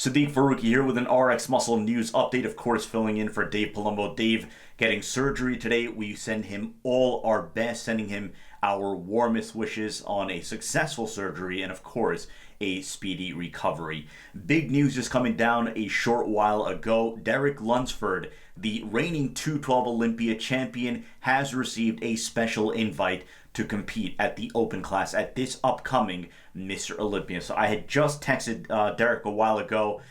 Siddique Farooqi here with an RX Muscle News update, of course, filling in for Dave Palumbo. Dave getting surgery today. We send him all our best, sending him our warmest wishes on a successful surgery and, of course, a speedy recovery. Big news just coming down a short while ago. Derek Lunsford, the reigning 212 Olympia champion, has received a special invite to compete at the open class at this upcoming Mr. Olympia. So I had just texted Derek a while ago.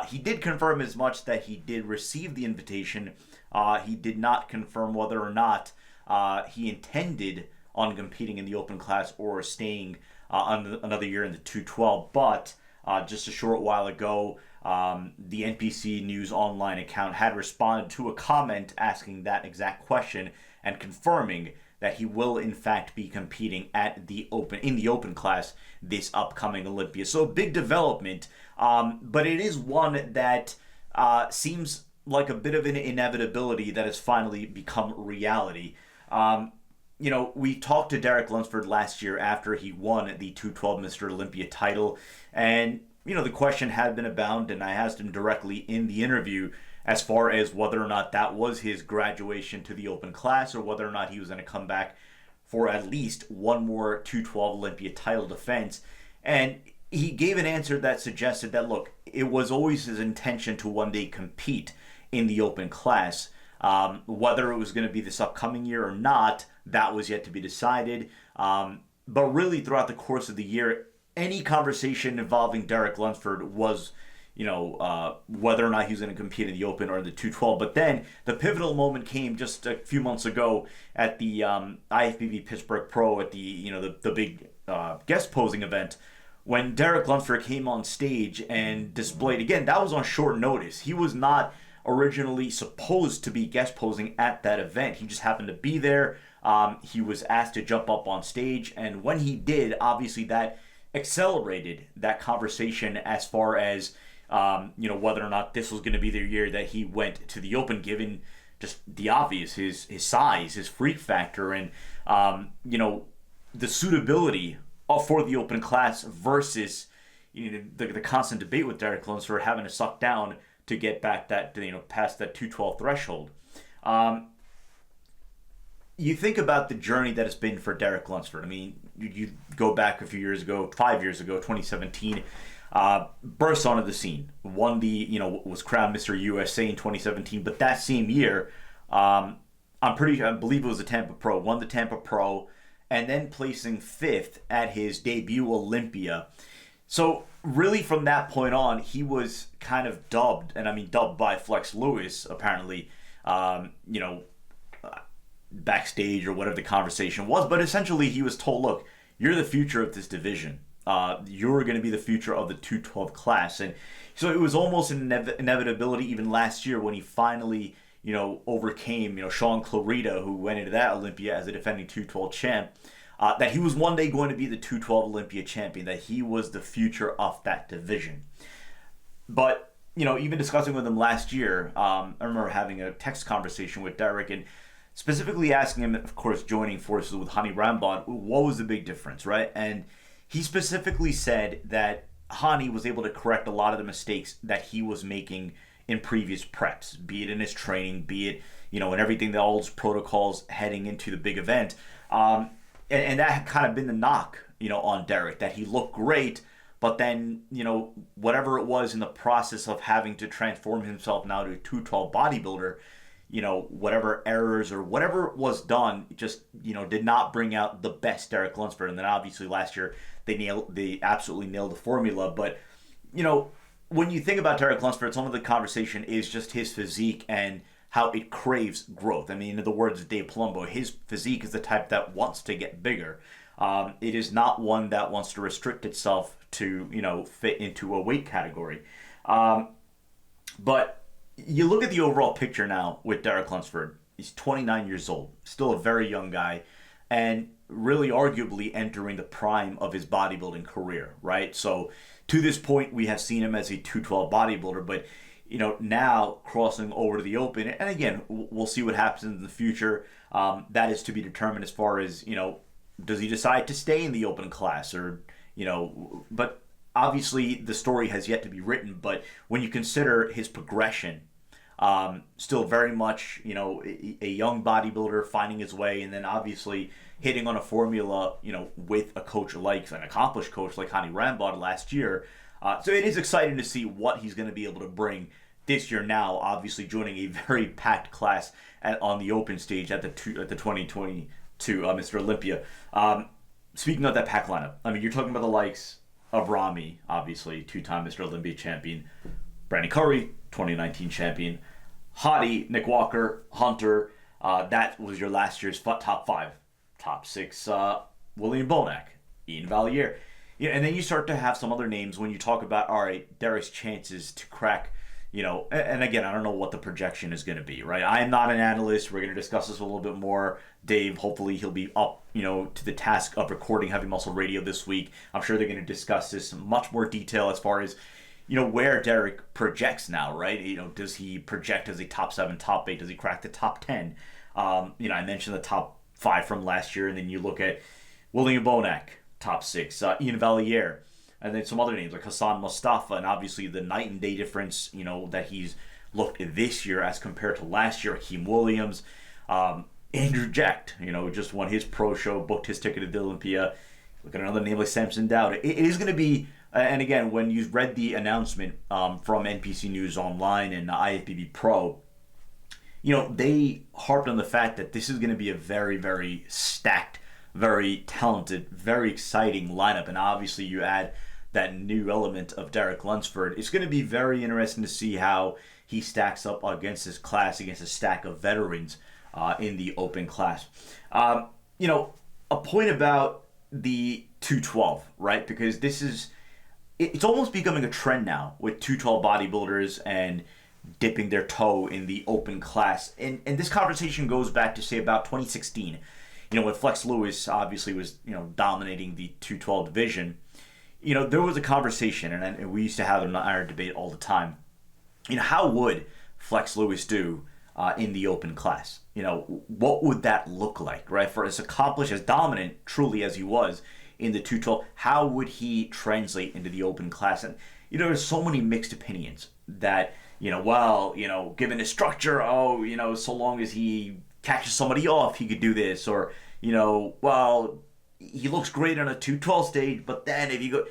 He did confirm as much that he did receive the invitation. He did not confirm whether or not he intended on competing in the open class or staying another year in the 212. But just a short while ago, the NPC News Online account had responded to a comment asking that exact question and confirming that he will in fact be competing in the open class this upcoming Olympia. So a big development, but it is one that seems like a bit of an inevitability that has finally become reality. We talked to Derek Lunsford last year after he won the 212 Mr. Olympia title, and the question had been abound, and I asked him directly in the interview as far as whether or not that was his graduation to the open class or whether or not he was going to come back for at least one more 212 Olympia title defense. And he gave an answer that suggested that, look, it was always his intention to one day compete in the open class. Whether it was going to be this upcoming year or not, that was yet to be decided. But really, throughout the course of the year, any conversation involving Derek Lunsford was whether or not he was going to compete in the Open or the 212. But then the pivotal moment came just a few months ago at the IFBB Pittsburgh Pro at the big guest posing event when Derek Lunsford came on stage and displayed, again, that was on short notice. He was not originally supposed to be guest posing at that event. He just happened to be there. He was asked to jump up on stage, and when he did, obviously that accelerated that conversation as far as whether or not this was going to be the year that he went to the Open, given just the obvious, his size, his freak factor, and the suitability for the Open class versus the constant debate with Derek Lunsford having to suck down to get back that past that 212 threshold. You think about the journey that it's been for Derek Lunsford. I mean, you go back a few years ago, 5 years ago, 2017. Burst onto the scene, won was crowned Mr. USA in 2017, but that same year, I believe it was the Tampa Pro, won the Tampa Pro, and then placing 5th at his debut Olympia. So really from that point on, he was kind of dubbed, and I mean dubbed by Flex Lewis, apparently, backstage or whatever the conversation was, but essentially he was told, look, you're the future of this division. You're going to be the future of the 212 class. And so it was almost an inevitability even last year when he finally, overcame, Sean Clarita, who went into that Olympia as a defending 212 champ, that he was one day going to be the 212 Olympia champion, that he was the future of that division. But, even discussing with him last year, I remember having a text conversation with Derek and specifically asking him, of course, joining forces with Hani Rambod, what was the big difference, right? And he specifically said that Hani was able to correct a lot of the mistakes that he was making in previous preps, be it in his training, be it, in everything, all those protocols heading into the big event. And that had kind of been the knock, on Derek, that he looked great, but then, whatever it was in the process of having to transform himself now to a 212 bodybuilder, whatever errors or whatever was done just, did not bring out the best Derek Lunsford. And then obviously last year they absolutely nailed the formula. But, when you think about Derek Lunsford, some of the conversation is just his physique and how it craves growth. I mean, in the words of Dave Palumbo, his physique is the type that wants to get bigger. It is not one that wants to restrict itself to, fit into a weight category. But you look at the overall picture now with Derek Lunsford. He's 29 years old, still a very young guy, and really arguably entering the prime of his bodybuilding career, right? So to this point, we have seen him as a 212 bodybuilder, but now crossing over to the Open, and again, we'll see what happens in the future. That is to be determined as far as, does he decide to stay in the Open class or, but obviously the story has yet to be written, but when you consider his progression, still very much, a young bodybuilder finding his way, and then obviously hitting on a formula, with a coach like an accomplished coach like Hani Rambod last year. So it is exciting to see what he's going to be able to bring this year. Now, obviously joining a very packed class on the open stage at the 2022 Mr. Olympia. Speaking of that packed lineup, I mean, you're talking about the likes of Rami, obviously two-time Mr. Olympia champion, Brandon Curry, 2019 champion, Hottie, Nick Walker, Hunter. That was your last year's top 5. Top 6, William Bonac, Ian Valier. And then you start to have some other names when you talk about, all right, Derek's chances to crack, and again, I don't know what the projection is going to be, right? I am not an analyst. We're going to discuss this a little bit more. Dave, hopefully he'll be up, to the task of recording Heavy Muscle Radio this week. I'm sure they're going to discuss this in much more detail as far as, where Derek projects now, right? Does he project as a top 7, top 8? Does he crack the top 10? I mentioned the top 5 from last year, and then you look at William Bonac, top 6, Ian Valier, and then some other names like Hassan Mustafa, and obviously the night and day difference, that he's looked at this year as compared to last year. Hakeem Williams, Andrew Jecht, just won his pro show, booked his ticket to the Olympia. Look at another name like Samson Dowd. It is going to be, and again, when you read the announcement from NPC News Online and IFBB Pro, they harped on the fact that this is going to be a very, very stacked, very talented, very exciting lineup. And obviously you add that new element of Derek Lunsford. It's going to be very interesting to see how he stacks up against his class, against a stack of veterans in the open class. A point about the 212, right? Because it's almost becoming a trend now with 212 bodybuilders and dipping their toe in the open class. And this conversation goes back to, say, about 2016, when Flex Lewis obviously was, dominating the 212 division. There was a conversation, and we used to have it in our debate all the time. How would Flex Lewis do in the open class? What would that look like, right? For as accomplished, as dominant, truly as he was in the 212, how would he translate into the open class? And, there's so many mixed opinions that, given his structure, so long as he catches somebody off, he could do this. Or, he looks great on a 212 stage, but then if you go,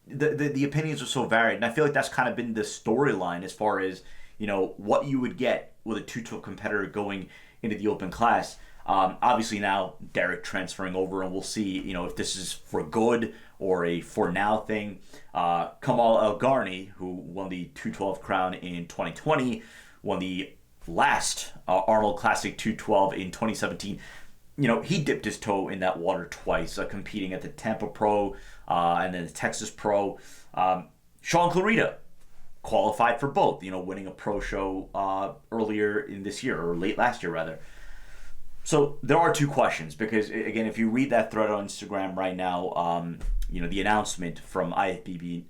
the opinions are so varied. And I feel like that's kind of been the storyline as far as, what you would get with a 212 competitor going into the open class. Obviously now Derek transferring over, and we'll see, if this is for good or a for now thing. Kamal El-Garni, who won the 212 crown in 2020, won the last Arnold Classic 212 in 2017. He dipped his toe in that water twice, competing at the Tampa Pro and then the Texas Pro. Sean Clarita qualified for both, winning a pro show earlier in this year, or late last year rather. So there are two questions, because again, if you read that thread on Instagram right now, the announcement from IFBB,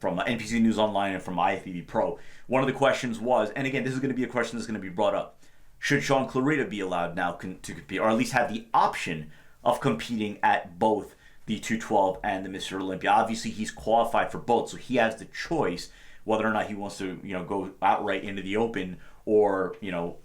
from NPC News Online and from IFBB Pro, one of the questions was, and again, this is going to be a question that's going to be brought up, should Sean Clarita be allowed now to compete, or at least have the option of competing at both the 212 and the Mr. Olympia? Obviously, he's qualified for both, so he has the choice whether or not he wants to, go outright into the open, or,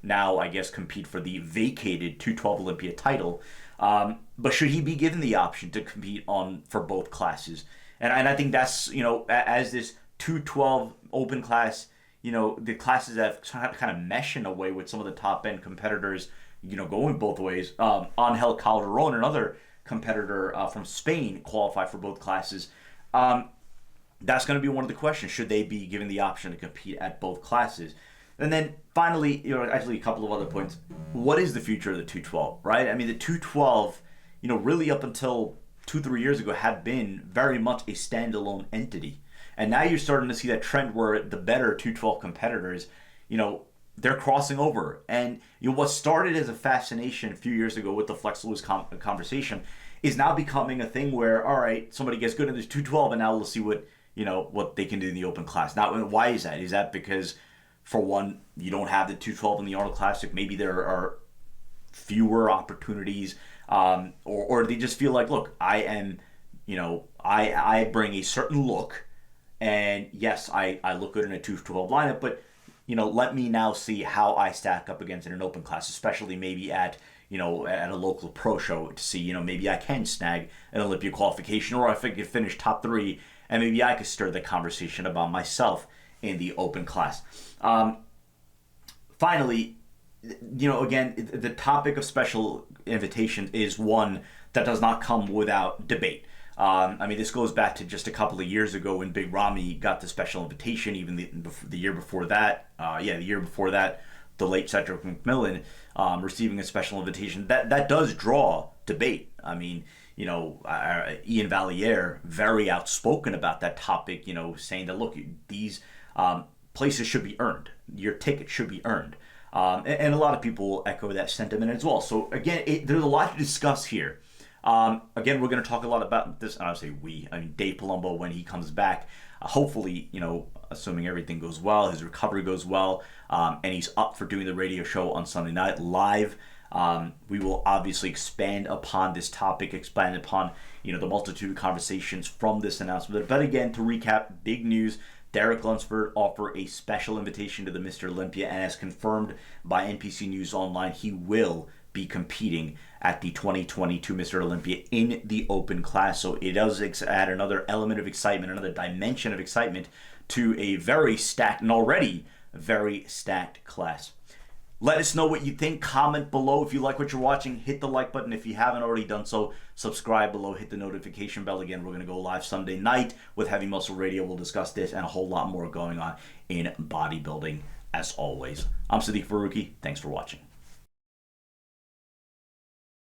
now I guess compete for the vacated 212 Olympia title. But should he be given the option to compete for both classes? And I think that's, as this 212 open class, the classes have kind of mesh in a way with some of the top end competitors, going both ways. Angel Calderon, another competitor from Spain, qualified for both classes. That's going to be one of the questions. Should they be given the option to compete at both classes? And then finally, actually a couple of other points. What is the future of the 212, right? I mean, the 212, really up until 2-3 years ago had been very much a standalone entity. And now you're starting to see that trend where the better 212 competitors, they're crossing over. And what started as a fascination a few years ago with the Flex Lewis conversation is now becoming a thing where, all right, somebody gets good in this 212, and now we'll see what they can do in the open class. Now, why is that? Is that because, for one, you don't have the 212 in the Arnold Classic? Maybe there are fewer opportunities, or they just feel like, look, I am, I bring a certain look And yes, I look good in a 212 lineup, but let me now see how I stack up against in an open class, especially maybe at a local pro show to see, maybe I can snag an Olympia qualification, or if I could finish top 3, and maybe I could stir the conversation about myself in the open class. Finally, again, the topic of special invitations is one that does not come without debate. This goes back to just a couple of years ago when Big Ramy got the special invitation. Even the year before that, the late Cedric McMillan receiving a special invitation. That does draw debate. Ian Valliere, very outspoken about that topic, saying that, look, these places should be earned. Your ticket should be earned. And a lot of people will echo that sentiment as well. So again, there's a lot to discuss here. Again, we're going to talk a lot about this, and I'll say Dave Palumbo, when he comes back, hopefully, assuming everything goes well, his recovery goes well, and he's up for doing the radio show on Sunday night live. We will obviously expand upon this topic, expand upon, the multitude of conversations from this announcement. But again, to recap, big news. Derek Lunsford offer a special invitation to the Mr. Olympia, and as confirmed by NPC News Online, he will be competing at the 2022 Mr. Olympia in the open class. So it does add another element of excitement, another dimension of excitement to a very stacked and already very stacked class. Let us know what you think. Comment below if you like what you're watching. Hit the like button if you haven't already done so. Subscribe below. Hit the notification bell. Again, we're going to go live Sunday night with Heavy Muscle Radio. We'll discuss this and a whole lot more going on in bodybuilding as always. I'm Siddique Farooqi. Thanks for watching.